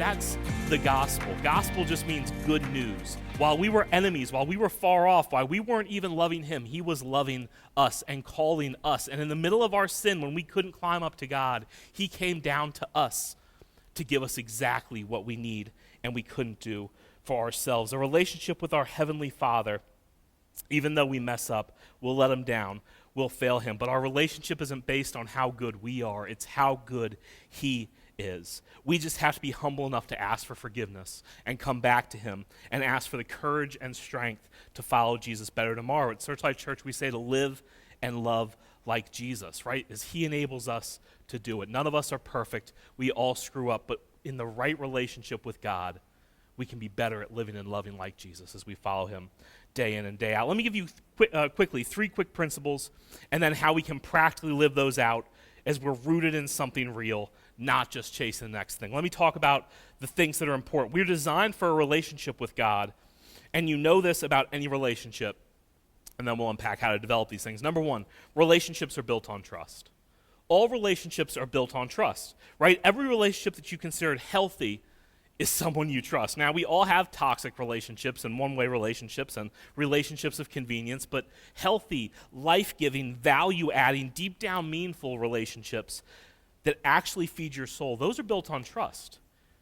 That's the gospel. Gospel just means good news. While we were enemies, while we were far off, while we weren't even loving him, he was loving us and calling us. And in the middle of our sin, when we couldn't climb up to God, he came down to us to give us exactly what we need and we couldn't do for ourselves. A relationship with our Heavenly Father, even though we mess up, we'll let him down, we'll fail him. But our relationship isn't based on how good we are. It's how good he is. We just have to be humble enough to ask for forgiveness and come back to him and ask for the courage and strength to follow Jesus better tomorrow. At Searchlight Church, we say to live and love like Jesus, right? As he enables us to do it. None of us are perfect. We all screw up, but in the right relationship with God, we can be better at living and loving like Jesus as we follow him day in and day out. Let me give you quickly 3 quick principles and then how we can practically live those out as we're rooted in something real, not just chasing the next thing. Let me talk about the things that are important. We're designed for a relationship with God, and you know this about any relationship, and then we'll unpack how to develop these things. Number 1, relationships are built on trust. All relationships are built on trust, right? Every relationship that you considered healthy is someone you trust. Now, we all have toxic relationships and one-way relationships and relationships of convenience, but healthy, life-giving, value-adding, deep-down meaningful relationships that actually feed your soul, those are built on trust.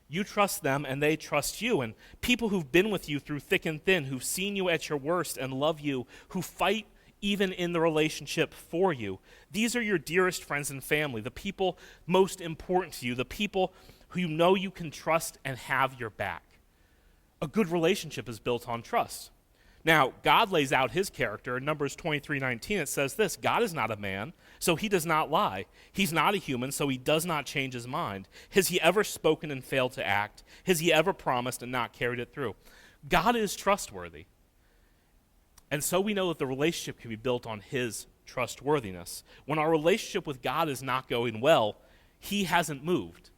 You trust them and they trust you. And people who've been with you through thick and thin, who've seen you at your worst and love you, who fight even in the relationship for you, these are your dearest friends and family, the people most important to you, the people who you know you can trust and have your back. A good relationship is built on trust. Now, God lays out his character. In Numbers 23:19, it says this: God is not a man, so he does not lie. He's not a human, so he does not change his mind. Has he ever spoken and failed to act? Has he ever promised and not carried it through? God is trustworthy. And so we know that the relationship can be built on his trustworthiness. When our relationship with God is not going well, he hasn't moved.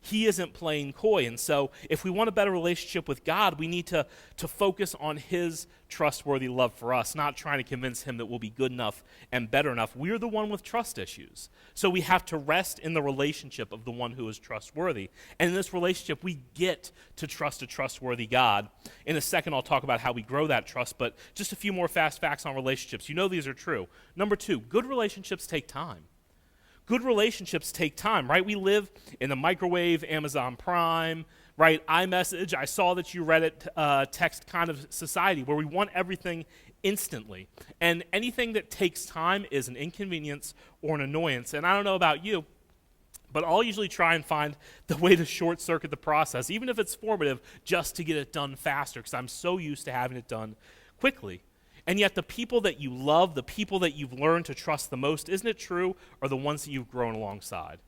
He isn't playing coy. And so if we want a better relationship with God, we need to focus on his trustworthy love for us, not trying to convince him that we'll be good enough and better enough. We're the one with trust issues. So we have to rest in the relationship of the one who is trustworthy. And in this relationship, we get to trust a trustworthy God. In a second, I'll talk about how we grow that trust, but just a few more fast facts on relationships. You know these are true. Number 2, good relationships take time. Good relationships take time, right? We live in the microwave, Amazon Prime, right? iMessage, I saw that you read it, text kind of society where we want everything instantly. And anything that takes time is an inconvenience or an annoyance. And I don't know about you, but I'll usually try and find the way to short circuit the process, even if it's formative, just to get it done faster, because I'm so used to having it done quickly. And yet the people that you love, the people that you've learned to trust the most, isn't it true, are the ones that you've grown alongside,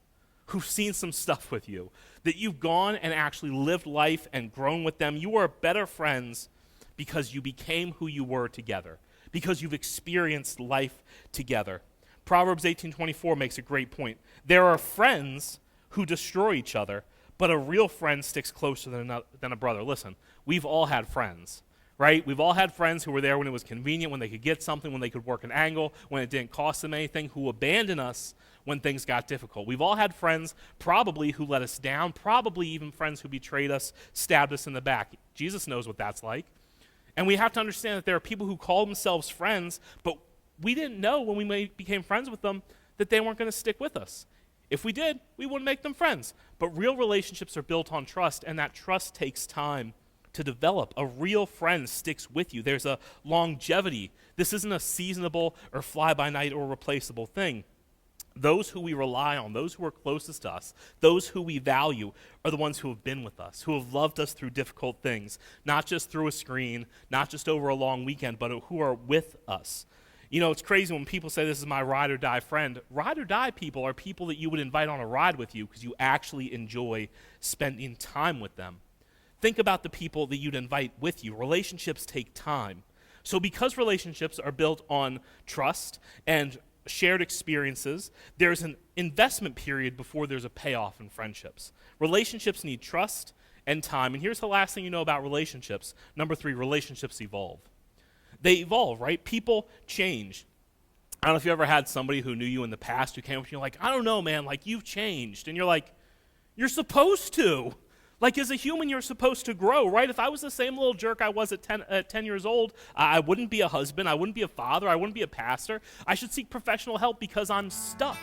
who've seen some stuff with you, that you've gone and actually lived life and grown with them. You are better friends because you became who you were together, because you've experienced life together. Proverbs 18:24 makes a great point. There are friends who destroy each other, but a real friend sticks closer than a brother. Listen, we've all had friends. Right? We've all had friends who were there when it was convenient, when they could get something, when they could work an angle, when it didn't cost them anything, who abandoned us when things got difficult. We've all had friends probably who let us down, probably even friends who betrayed us, stabbed us in the back. Jesus knows what that's like. And we have to understand that there are people who call themselves friends, but we didn't know when we became friends with them that they weren't going to stick with us. If we did, we wouldn't make them friends. But real relationships are built on trust, and that trust takes time to develop. A real friend sticks with you. There's a longevity. This isn't a seasonable or fly-by-night or replaceable thing. Those who we rely on, those who are closest to us, those who we value are the ones who have been with us, who have loved us through difficult things, not just through a screen, not just over a long weekend, but who are with us. You know, it's crazy when people say this is my ride or die friend. Ride or die people are people that you would invite on a ride with you because you actually enjoy spending time with them. Think about the people that you'd invite with you. Relationships take time. So because relationships are built on trust and shared experiences, there's an investment period before there's a payoff in friendships. Relationships need trust and time. And here's the last thing you know about relationships. Number 3, relationships evolve. They evolve, right? People change. I don't know if you ever had somebody who knew you in the past who came up to you like, I don't know, man, like you've changed. And you're like, you're supposed to. Like, as a human, you're supposed to grow, right? If I was the same little jerk I was at 10 years old, I wouldn't be a husband, I wouldn't be a father, I wouldn't be a pastor. I should seek professional help because I'm stuck.